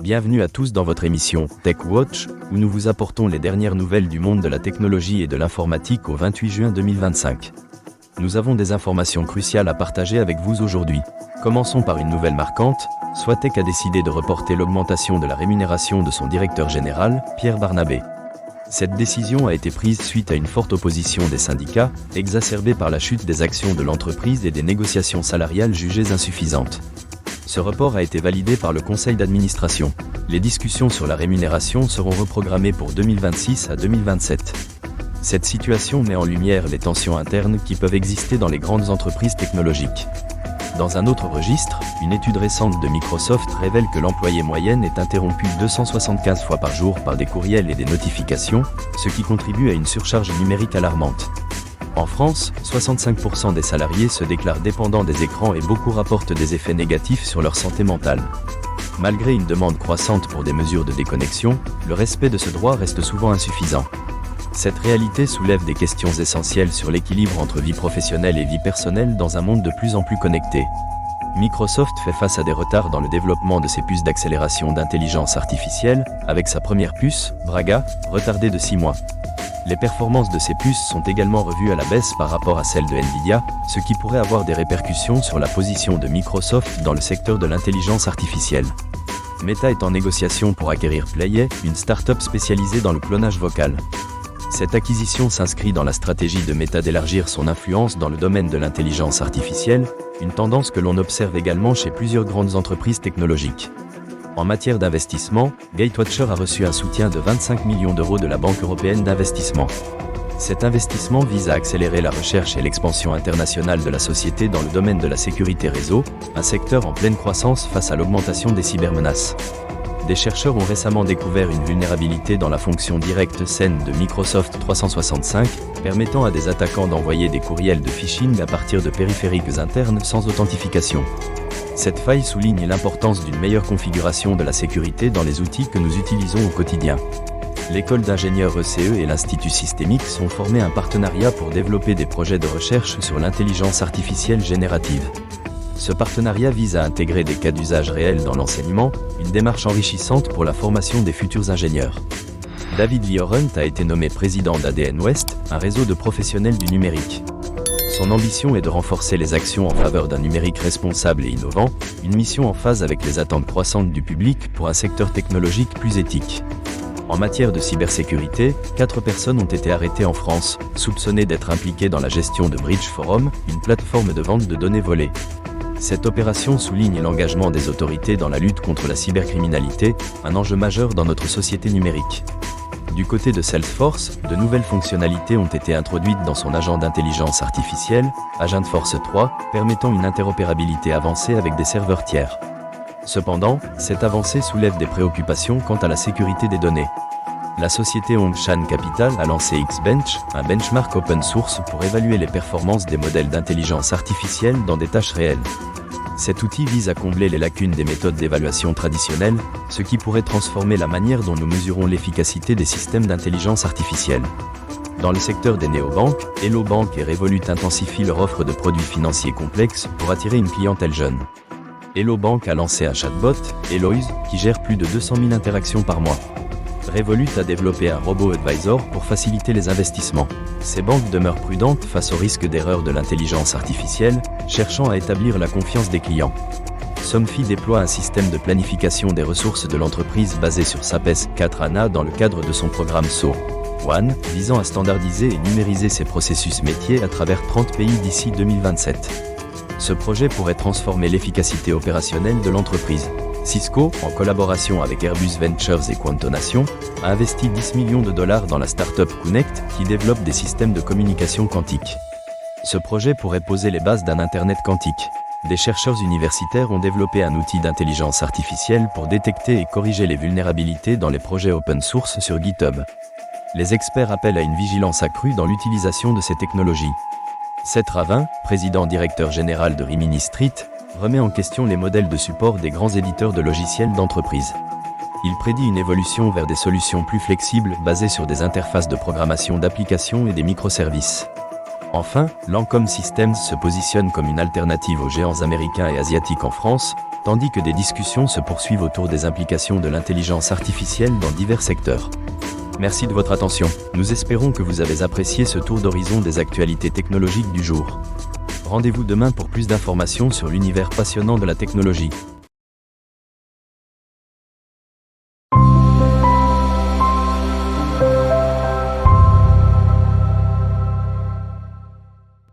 Bienvenue à tous dans votre émission Tech Watch, où nous vous apportons les dernières nouvelles du monde de la technologie et de l'informatique au 28 juin 2025. Nous avons des informations cruciales à partager avec vous aujourd'hui. Commençons par une nouvelle marquante. Soitec a décidé de reporter l'augmentation de la rémunération de son directeur général, Pierre Barnabé. Cette décision a été prise suite à une forte opposition des syndicats, exacerbée par la chute des actions de l'entreprise et des négociations salariales jugées insuffisantes. Ce report a été validé par le conseil d'administration. Les discussions sur la rémunération seront reprogrammées pour 2026 à 2027. Cette situation met en lumière les tensions internes qui peuvent exister dans les grandes entreprises technologiques. Dans un autre registre, une étude récente de Microsoft révèle que l'employé moyenne est interrompu 275 fois par jour par des courriels et des notifications, ce qui contribue à une surcharge numérique alarmante. En France, 65% des salariés se déclarent dépendants des écrans et beaucoup rapportent des effets négatifs sur leur santé mentale. Malgré une demande croissante pour des mesures de déconnexion, le respect de ce droit reste souvent insuffisant. Cette réalité soulève des questions essentielles sur l'équilibre entre vie professionnelle et vie personnelle dans un monde de plus en plus connecté. Microsoft fait face à des retards dans le développement de ses puces d'accélération d'intelligence artificielle, avec sa première puce, Braga, retardée de 6 mois. Les performances de ces puces sont également revues à la baisse par rapport à celles de Nvidia, ce qui pourrait avoir des répercussions sur la position de Microsoft dans le secteur de l'intelligence artificielle. Meta est en négociation pour acquérir Playay, une start-up spécialisée dans le clonage vocal. Cette acquisition s'inscrit dans la stratégie de Meta d'élargir son influence dans le domaine de l'intelligence artificielle, une tendance que l'on observe également chez plusieurs grandes entreprises technologiques. En matière d'investissement, Gatewatcher a reçu un soutien de 25 millions d'euros de la Banque européenne d'investissement. Cet investissement vise à accélérer la recherche et l'expansion internationale de la société dans le domaine de la sécurité réseau, un secteur en pleine croissance face à l'augmentation des cybermenaces. Des chercheurs ont récemment découvert une vulnérabilité dans la fonction directe SEN de Microsoft 365, permettant à des attaquants d'envoyer des courriels de phishing à partir de périphériques internes sans authentification. Cette faille souligne l'importance d'une meilleure configuration de la sécurité dans les outils que nous utilisons au quotidien. L'école d'ingénieurs ECE et l'Institut Systémique sont formés un partenariat pour développer des projets de recherche sur l'intelligence artificielle générative. Ce partenariat vise à intégrer des cas d'usage réels dans l'enseignement, une démarche enrichissante pour la formation des futurs ingénieurs. David Liorent a été nommé président d'ADN West, un réseau de professionnels du numérique. Son ambition est de renforcer les actions en faveur d'un numérique responsable et innovant, une mission en phase avec les attentes croissantes du public pour un secteur technologique plus éthique. En matière de cybersécurité, 4 personnes ont été arrêtées en France, soupçonnées d'être impliquées dans la gestion de Bridge Forum, une plateforme de vente de données volées. Cette opération souligne l'engagement des autorités dans la lutte contre la cybercriminalité, un enjeu majeur dans notre société numérique. Du côté de Salesforce, de nouvelles fonctionnalités ont été introduites dans son agent d'intelligence artificielle, Agentforce 3, permettant une interopérabilité avancée avec des serveurs tiers. Cependant, cette avancée soulève des préoccupations quant à la sécurité des données. La société Hongshan Capital a lancé Xbench, un benchmark open source pour évaluer les performances des modèles d'intelligence artificielle dans des tâches réelles. Cet outil vise à combler les lacunes des méthodes d'évaluation traditionnelles, ce qui pourrait transformer la manière dont nous mesurons l'efficacité des systèmes d'intelligence artificielle. Dans le secteur des néobanques, Hello Bank et Revolut intensifient leur offre de produits financiers complexes pour attirer une clientèle jeune. Hello Bank a lancé un chatbot, Eloise, qui gère plus de 200 000 interactions par mois. Revolut a développé un robot advisor pour faciliter les investissements. Ces banques demeurent prudentes face au risque d'erreur de l'intelligence artificielle, cherchant à établir la confiance des clients. Somfy déploie un système de planification des ressources de l'entreprise basé sur SAP S/4HANA dans le cadre de son programme SO1, visant à standardiser et numériser ses processus métiers à travers 30 pays d'ici 2027. Ce projet pourrait transformer l'efficacité opérationnelle de l'entreprise. Cisco, en collaboration avec Airbus Ventures et Quantonation, a investi 10 millions de dollars dans la start-up Connect qui développe des systèmes de communication quantique. Ce projet pourrait poser les bases d'un Internet quantique. Des chercheurs universitaires ont développé un outil d'intelligence artificielle pour détecter et corriger les vulnérabilités dans les projets open source sur GitHub. Les experts appellent à une vigilance accrue dans l'utilisation de ces technologies. Seth Ravin, président-directeur général de Rimini Street, remet en question les modèles de support des grands éditeurs de logiciels d'entreprise. Il prédit une évolution vers des solutions plus flexibles basées sur des interfaces de programmation d'applications et des microservices. Enfin, Lancome Systems se positionne comme une alternative aux géants américains et asiatiques en France, tandis que des discussions se poursuivent autour des implications de l'intelligence artificielle dans divers secteurs. Merci de votre attention. Nous espérons que vous avez apprécié ce tour d'horizon des actualités technologiques du jour. Rendez-vous demain pour plus d'informations sur l'univers passionnant de la technologie.